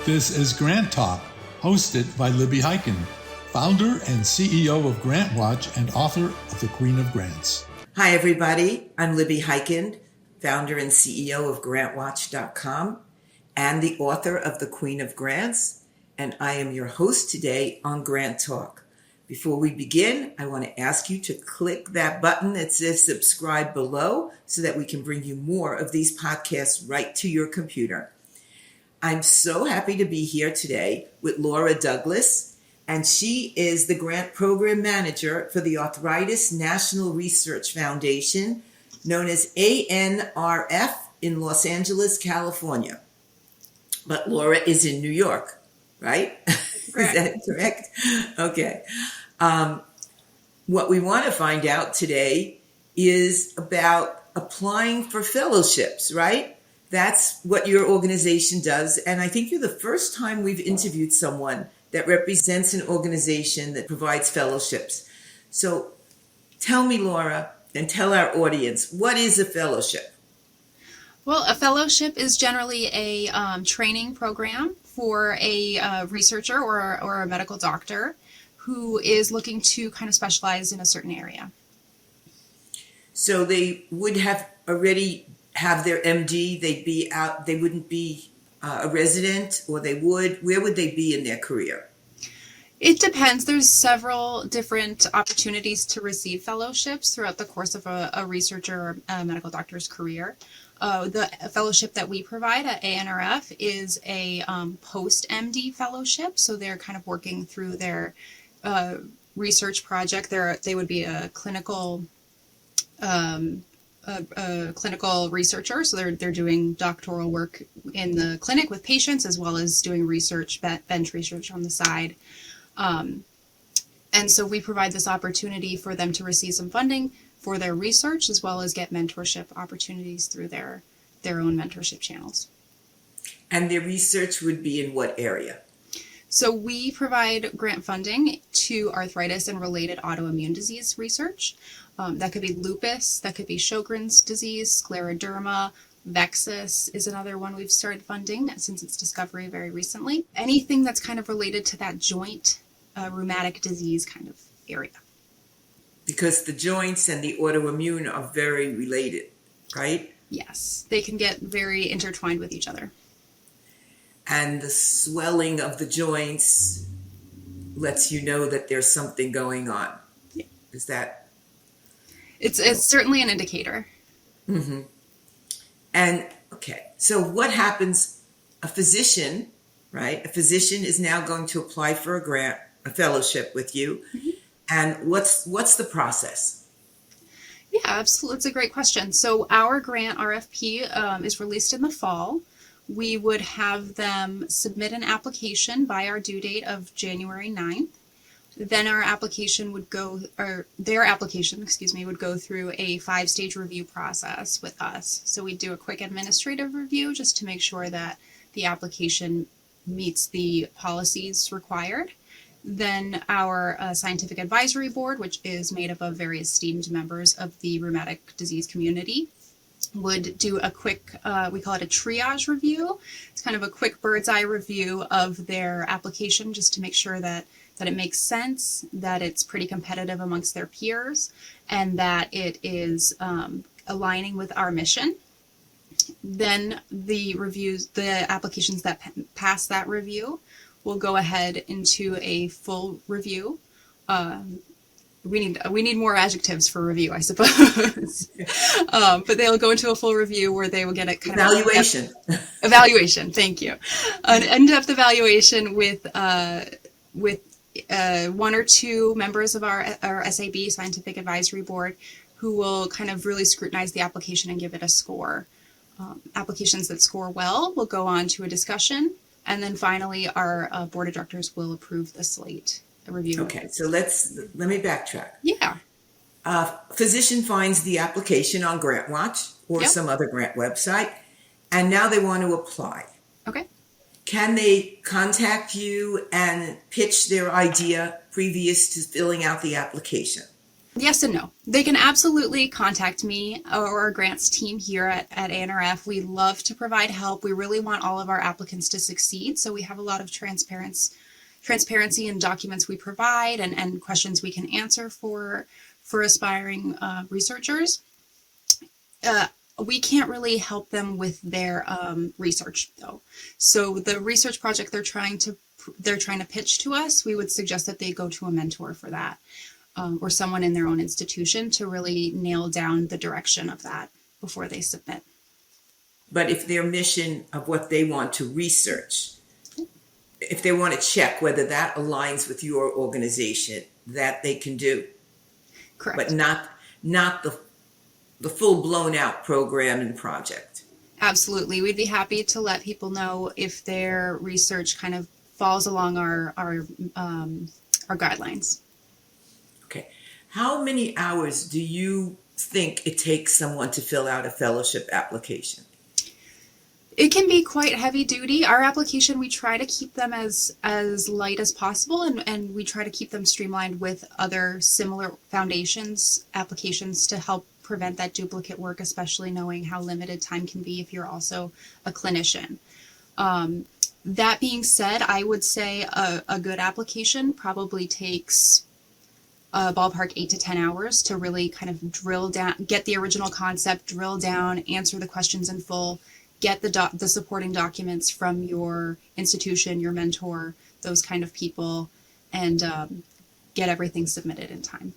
This is GrantTalk, hosted by Libby Hikind, founder and CEO of GrantWatch and author of The Queen of Grants. Hi, everybody. I'm Libby Hikind, founder and CEO of GrantWatch.com and the author of The Queen of Grants, and I am your host today on GrantTalk. Before we begin, I want to ask you to click that button that says subscribe below so that we can bring you more of these podcasts right to your computer. I'm so happy to be here today with Laura Douglas, and she is the grant program manager for the Arthritis National Research Foundation, known as ANRF in Los Angeles, California. But Laura is in New York, right? Is that correct? Okay. What we want to find out today is about applying for fellowships, right? That's what your organization does. And I think you're the first time we've interviewed someone that represents an organization that provides fellowships. So tell me, Laura, and tell our audience, what is a fellowship? Well, a fellowship is generally a training program for a researcher or a medical doctor who is looking to kind of specialize in a certain area. So they would have already have their MD, they'd be out, they wouldn't be a resident, or they would, where would they be in their career? It depends. There's several different opportunities to receive fellowships throughout the course of a researcher or a medical doctor's career. The fellowship that we provide at ANRF is a post-MD fellowship, so they're kind of working through their research project. They would be a clinical researcher, so they're doing doctoral work in the clinic with patients as well as doing research, bench research on the side. And so we provide this opportunity for them to receive some funding for their research as well as get mentorship opportunities through their own mentorship channels. And their research would be in what area? So we provide grant funding to arthritis and related autoimmune disease research. That could be lupus, that could be Sjogren's disease, scleroderma, Vexus is another one we've started funding since its discovery very recently. Anything that's kind of related to that joint rheumatic disease kind of area. Because the joints and the autoimmune are very related, right? Yes, they can get very intertwined with each other. And the swelling of the joints lets you know that there's something going on. Yeah. Is that? It's certainly an indicator. Mm-hmm. And, okay, so what happens? A physician, right? A physician is now going to apply for a grant, a fellowship with you. Mm-hmm. And what's the process? Yeah, absolutely. It's a great question. So our grant RFP is released in the fall. We would have them submit an application by our due date of January 9th. Then their application would go through a 5-stage review process with us. So we do a quick administrative review just to make sure that the application meets the policies required. Then our scientific advisory board, which is made up of very esteemed members of the rheumatic disease community, would do a quick, we call it a triage review. It's kind of a quick bird's eye review of their application just to make sure that it makes sense, that it's pretty competitive amongst their peers, and that it is aligning with our mission. Then the applications that pass that review will go ahead into a full review. We need more adjectives for review, I suppose. But they'll go into a full review where they will get a kind evaluation. Evaluation, thank you. An in-depth evaluation with 1 or 2 members of our SAB, Scientific Advisory Board, who will kind of really scrutinize the application and give it a score. Applications that score well will go on to a discussion, and then finally our board of directors will approve the slate. Review. Okay, so let me backtrack. Yeah. Physician finds the application on GrantWatch or some other grant website, and now they want to apply. Okay. Can they contact you and pitch their idea previous to filling out the application? Yes and no. They can absolutely contact me or our grants team here at ANRF. We love to provide help. We really want all of our applicants to succeed. So we have a lot of transparency in documents we provide and questions we can answer for aspiring researchers. We can't really help them with their research though. So the research project they're trying to pitch to us, we would suggest that they go to a mentor for that. Or someone in their own institution to really nail down the direction of that before they submit. But if their mission of what they want to research, if they want to check whether that aligns with your organization, that they can do. Correct. But not the full blown out program and project. Absolutely. We'd be happy to let people know if their research kind of falls along our guidelines. Okay. How many hours do you think it takes someone to fill out a fellowship application? It can be quite heavy duty. Our application, we try to keep them as light as possible, and we try to keep them streamlined with other similar foundations applications to help prevent that duplicate work, especially knowing how limited time can be if you're also a clinician. That being said, I would say a good application probably takes ballpark 8 to 10 hours to really kind of drill down, get the original concept, drill down, answer the questions in full, get the supporting documents from your institution, your mentor, those kind of people, and get everything submitted in time.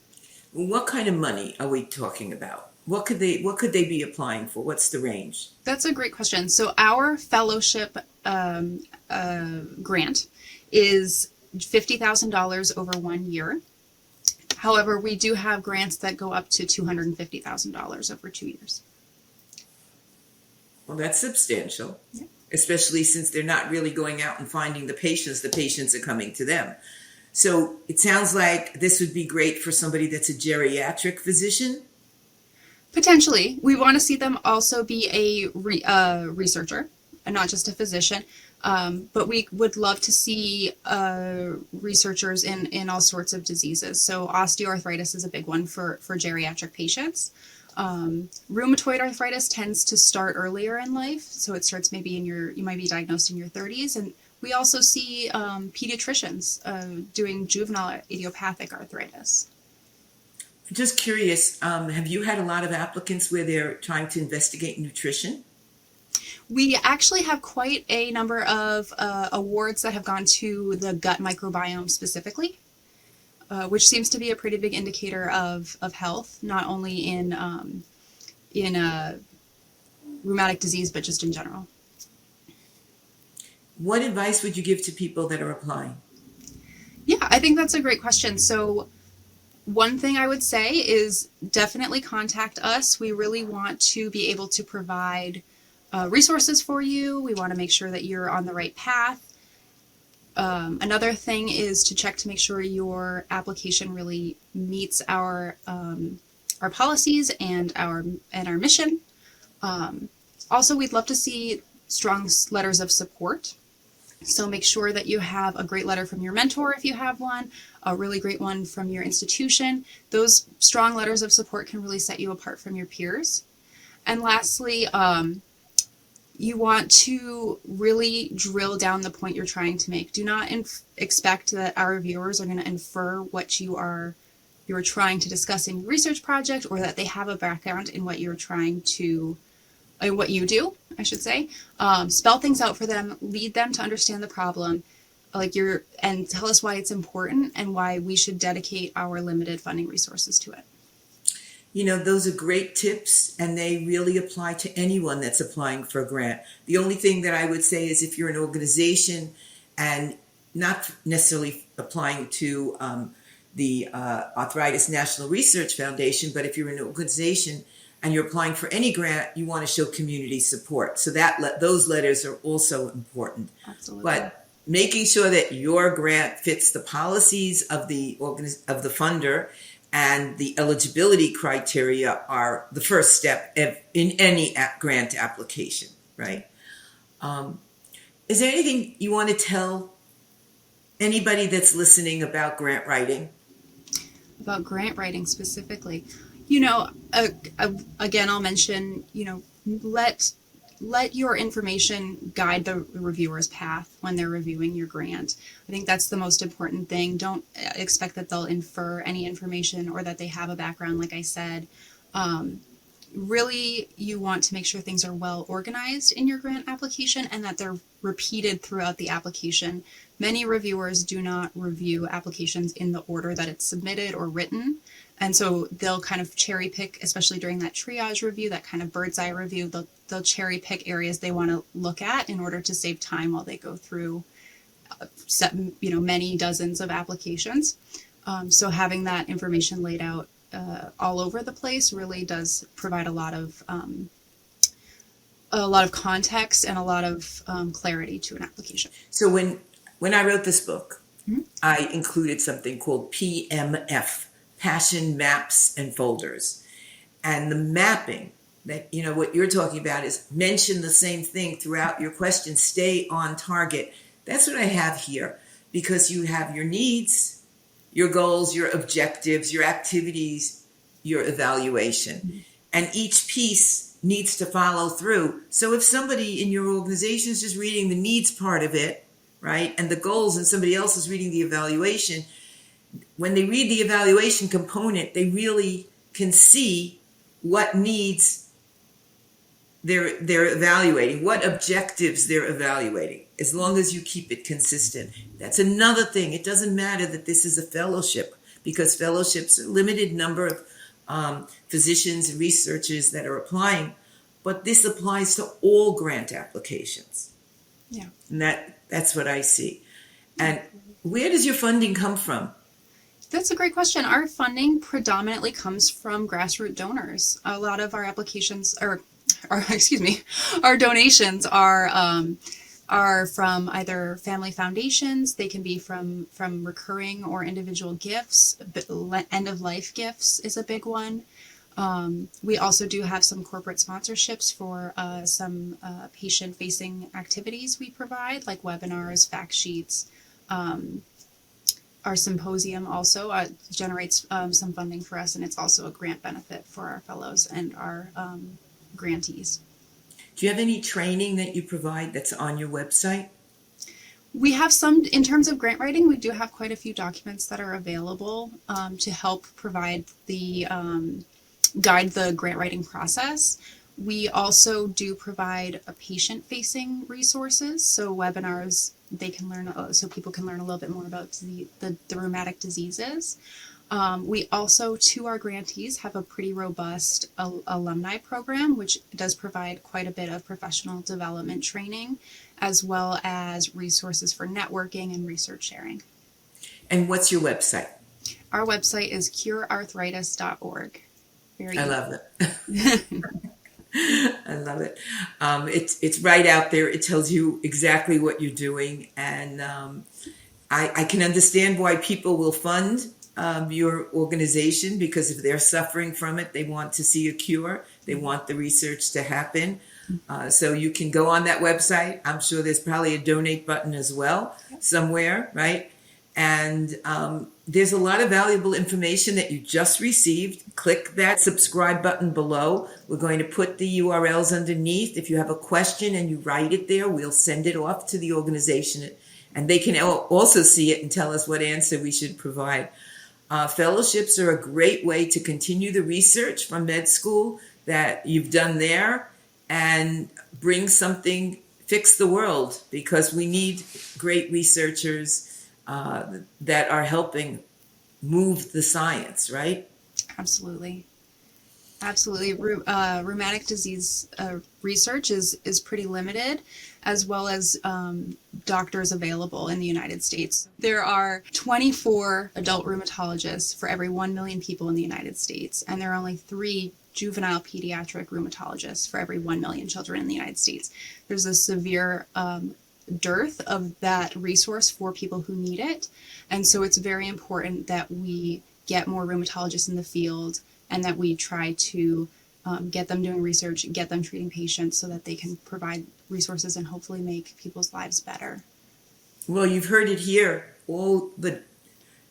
What kind of money are we talking about? What could they be applying for? What's the range? That's a great question. So our fellowship grant is $50,000 over 1 year. However, we do have grants that go up to $250,000 over 2 years. Well, that's substantial, Yeah. Especially since they're not really going out and finding the patients are coming to them. So it sounds like this would be great for somebody that's a geriatric physician. Potentially. We want to see them also be a researcher and not just a physician. But we would love to see researchers in all sorts of diseases. So osteoarthritis is a big one for geriatric patients. Rheumatoid arthritis tends to start earlier in life. So it starts maybe you might be diagnosed in your 30s. And we also see pediatricians doing juvenile idiopathic arthritis. Just curious, have you had a lot of applicants where they're trying to investigate nutrition? We actually have quite a number of awards that have gone to the gut microbiome specifically, which seems to be a pretty big indicator of health, not only in rheumatic disease, but just in general. What advice would you give to people that are applying? Yeah, I think that's a great question. So one thing I would say is definitely contact us. We really want to be able to provide resources for you. We want to make sure that you're on the right path. Another thing is to check to make sure your application really meets our policies and our mission. Also, we'd love to see strong letters of support. So make sure that you have a great letter from your mentor if you have one, a really great one from your institution. Those strong letters of support can really set you apart from your peers. And lastly, you want to really drill down the point you're trying to make. Do not expect that our reviewers are going to infer what you're trying to discuss in your research project, or that they have a background in what you're trying to, what you do, I should say. Spell things out for them, lead them to understand the problem, and tell us why it's important and why we should dedicate our limited funding resources to it. You know, those are great tips, and they really apply to anyone that's applying for a grant. The only thing that I would say is if you're an organization and not necessarily applying to the Arthritis National Research Foundation, but if you're an organization and you're applying for any grant, you want to show community support. So those letters are also important. Absolutely. But making sure that your grant fits the policies of the funder and the eligibility criteria are the first step in any grant application, right? Is there anything you want to tell anybody that's listening about grant writing? about grant writing specifically, again, I'll mention, let your information guide the reviewer's path when they're reviewing your grant. I think that's the most important thing. Don't expect that they'll infer any information or that they have a background, like I said. Really, you want to make sure things are well organized in your grant application and that they're repeated throughout the application. Many reviewers do not review applications in the order that it's submitted or written. And so they'll kind of cherry pick, especially during that triage review, that kind of bird's eye review, they'll cherry pick areas they want to look at in order to save time while they go through many dozens of applications. So having that information laid out all over the place really does provide a lot of context and a lot of clarity to an application. So when I wrote this book, I included something called PMF, Passion Maps and Folders. And the mapping that, what you're talking about is mention the same thing throughout your question, stay on target. That's what I have here, because you have your needs, your goals, your objectives, your activities, your evaluation. And each piece needs to follow through. So if somebody in your organization is just reading the needs part of it, right, and the goals, and somebody else is reading the evaluation, when they read the evaluation component, they really can see what needs they're evaluating, what objectives they're evaluating, as long as you keep it consistent. That's another thing. It doesn't matter that this is a fellowship, because fellowships are a limited number of physicians and researchers that are applying, but this applies to all grant applications. Yeah. And that's what I see. And where does your funding come from? That's a great question. Our funding predominantly comes from grassroots donors. A lot of our applications, our donations are from either family foundations. They can be from recurring or individual gifts. End of life gifts is a big one. We also do have some corporate sponsorships for some patient-facing activities we provide, like webinars, fact sheets. Our symposium also generates some funding for us, and it's also a grant benefit for our fellows and our grantees. Do you have any training that you provide that's on your website? We have some, in terms of grant writing, we do have quite a few documents that are available to help provide guide the grant writing process. We also do provide a patient-facing resources, so webinars they can learn, so people can learn a little bit more about the rheumatic diseases. We also, to our grantees, have a pretty robust alumni program, which does provide quite a bit of professional development training, as well as resources for networking and research sharing. And what's your website? Our website is curearthritis.org. I love it. I love it. It's right out there. It tells you exactly what you're doing. And I can understand why people will fund your organization, because if they're suffering from it, they want to see a cure. They want the research to happen. So you can go on that website. I'm sure there's probably a donate button as well somewhere, right? And there's a lot of valuable information that you just received. Click that subscribe button below. We're going to put the URLs underneath. If you have a question and you write it there, we'll send it off to the organization, and they can also see it and tell us what answer we should provide. Fellowships are a great way to continue the research from med school that you've done there and bring something, fix the world, because we need great researchers that are helping move the science, right? Absolutely. Rheumatic disease research is pretty limited, as well as doctors available in the United States. There are 24 adult rheumatologists for every 1 million people in the United States, and there are only 3 juvenile pediatric rheumatologists for every 1 million children in the United States. There's a severe dearth of that resource for people who need it, and so it's very important that we get more rheumatologists in the field, and that we try to get them doing research, get them treating patients, so that they can provide resources and hopefully make people's lives better. Well, you've heard it here. All the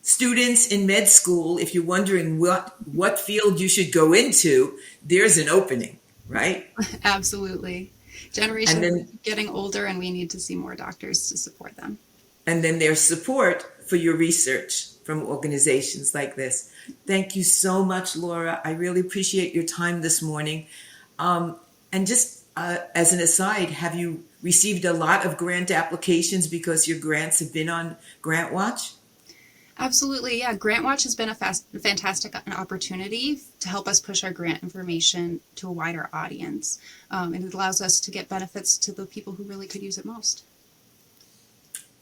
students in med school, if you're wondering what field you should go into, there's an opening, right? Absolutely. Generations are getting older, and we need to see more doctors to support them. And then there's support for your research from organizations like this. Thank you so much, Laura. I really appreciate your time this morning. And just as an aside, have you received a lot of grant applications because your grants have been on GrantWatch? Absolutely, yeah. GrantWatch has been a fantastic opportunity to help us push our grant information to a wider audience. And it allows us to get benefits to the people who really could use it most.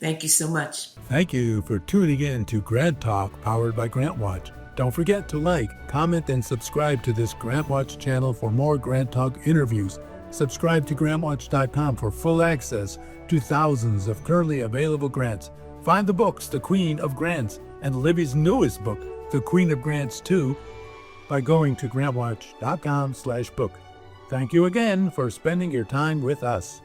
Thank you so much. Thank you for tuning in to GrantTalk, powered by GrantWatch. Don't forget to like, comment, and subscribe to this GrantWatch channel for more GrantTalk interviews. Subscribe to GrantWatch.com for full access to thousands of currently available grants. Find the books, The Queen of Grants, and Libby's newest book, The Queen of Grants 2, by going to GrantWatch.com/book. Thank you again for spending your time with us.